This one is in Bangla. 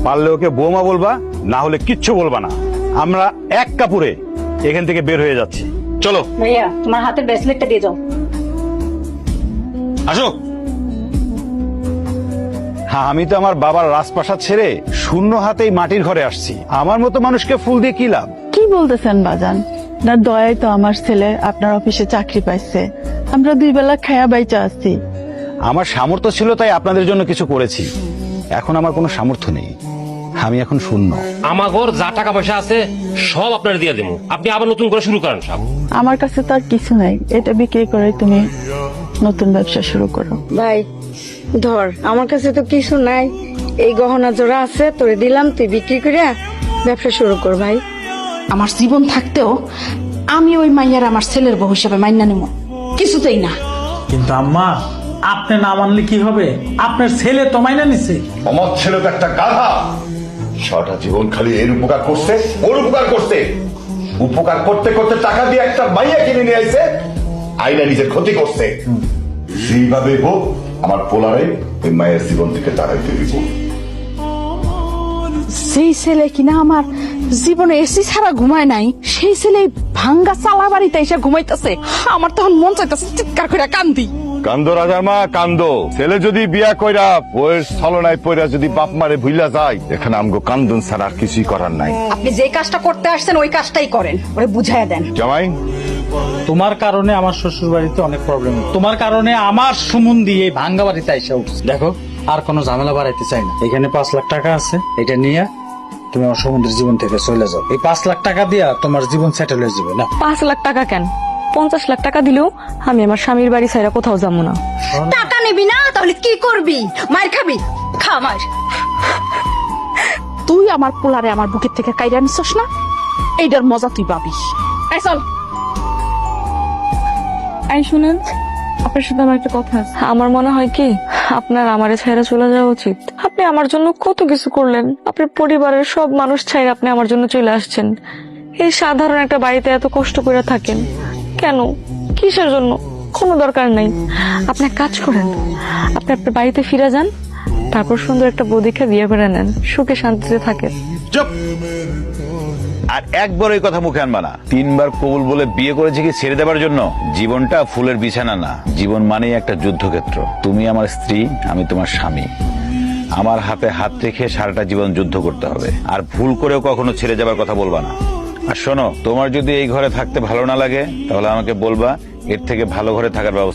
পারলে ওকে বৌমা বলবা, না হলে কিচ্ছু বলবা না। আমরা এক কাপড়ে এখান থেকে বের হয়ে যাচ্ছি। চলো ভাইয়া, তোমার হাতের ব্রেসলেটটা দিয়ে যাও। আসো। হ্যাঁ, আমি তো আমার বাবার রাজপ্রাসাদ ছেড়ে শূন্য হাতেই মাটির ঘরে আসছি। আমার মতো মানুষকে ফুল দিয়ে কি লাভ? কি বলতেছেন বাজান? না দয়ায় তো আমার ছেলে আপনার অফিসে চাকরি পাইছে, আমরা 2 বেলা খায়া বাইচা আছি। আমার সামর্থ্য ছিল তাই আপনাদের জন্য কিছু করেছি। এখন আমার কোনো সামর্থ্য নেই, আমি এখন শূন্য। আমাগর যা টাকা পয়সা আছে সব আপনার দিয়ে দেবো, আপনি আবার নতুন করে শুরু করেন সব। আমার কাছে তো আর কিছু নাই, এটা বিক্রি করে তুমি নতুন ব্যবসা শুরু করো। ভাই ধর, আমার কাছে তো কিছু নাই, এই গহনা জোড়া আছে তোরে দিলাম, তুই বিক্রি করে ব্যবসা শুরু কর ভাই। আমার জীবন থাকতেও আমি ওই মাইয়ার আমার ছেলের বউ হিসেবে মাইনা নেব, কিছুতেই না। কিন্তু আম্মা, আপনি না মানলে কি হবে? আপনার ছেলে তো মাইনা নিছে। আমার ছেলে তো একটা গাধা, সারাটা জীবন খালি এর উপকার করছে, ওর উপকার করছে। উপকার করতে করতে টাকা দিয়ে একটা মাইয়া কিনে নিয়ে আইছে, আইনা নিজের ক্ষতি করছে। সেইভাবে হোক আমার পোলারে ওই মায়ের জীবন থেকে তাড়াইতে দিব। সেই ছেলে কিনা আমার জীবনে এসি ছাড়া ঘুমায় নাই, সেই ছেলে ভাঙ্গা চালা বাড়িতে এসে ঘুমাইতেছে। আমার তখন মন চাইতেছে চিৎকার করে কান্দি। কান্দো রাজার মা কান্দো, ছেলে যদি বিয়া কইরা বইয়ের ছলনায় পইরা যদি বাপ মারে ভুইলা যায়, এখানে আমগো কান্দন ছাড়া আর কিছুই করার নাই। আপনি যে কাজটা করতে আসছেন ওই কাজটাই করেন, ওরে বুঝাইয়া দেন। জামাই, তোমার কারণে আমার শ্বশুর বাড়িতে অনেক প্রবলেম, তোমার কারণে আমার সুমন্দি এই ভাঙ্গা বাড়িতে আইসা উঠছে। দেখো, আর কোনো ঝামেলা বাড়াইতে চাই না। এখানে 5 লাখ টাকা আছে, এটা নিয়ে তুমি আমার সমুদ্রের জীবন থেকে চলে যাও। এই 5 লাখ টাকা দিয়া তোমার জীবন সেটেল হয়ে যাবে না। 5 লাখ টাকা কেন, 50 লাখ টাকা দিলেও আমি আমার স্বামীর বাড়ি ছাইরা কোথাও যাবো না। টাকা নিবি না তাহলে কি করবি? মার খাবি, খা মার। তুই আমার পোলারে আমার বুকের থেকে কাইরা নিছস না, এইটার মজা তুই পাবি। এই চল। এই শুনেন, আপনার সাথে আমার একটা কথা আছে। আমার মনে হয় কি আপনার আমারে ছাইরা চলে যাওয়া উচিত। আপনি আমার জন্য কত কিছু করলেন, আপনার পরিবারের সব মানুষ ছাইরা আপনি আমার জন্য চলে আসছেন। এই সাধারণ একটা বাড়িতে এত কষ্ট করে থাকেন কেন, কিসের জন্য? কোনো দরকার নাই। আপনি এক কাজ করেন, আপনি আপনার বাড়িতে ফিরে যান, তারপর সুন্দর একটা বউ দেখে বিয়ে করে নেন, সুখে শান্তিতে থাকেন। চুপ! আর একবার ওই কথা মুখে আনবা না। 3 বার কবুল বলে বিয়ে করেছে কি ছেড়ে দেবার জন্য? জীবনটা ফুলের বিছানা না, জীবন মানেই একটা যুদ্ধক্ষেত্র। তুমি আমার স্ত্রী, আমি তোমার স্বামী। আমার হাতে হাত রেখে সারাটা জীবন যুদ্ধ করতে হবে। আর ভুল করেও কখনো ছেড়ে যাবার কথা বলবা না। আর শোনো, তোমার যদি এই ঘরে থাকতে ভালো না লাগে তাহলে আমাকে বলবা, এর থেকে ভালো ঘরে থাকার ব্যবস্থা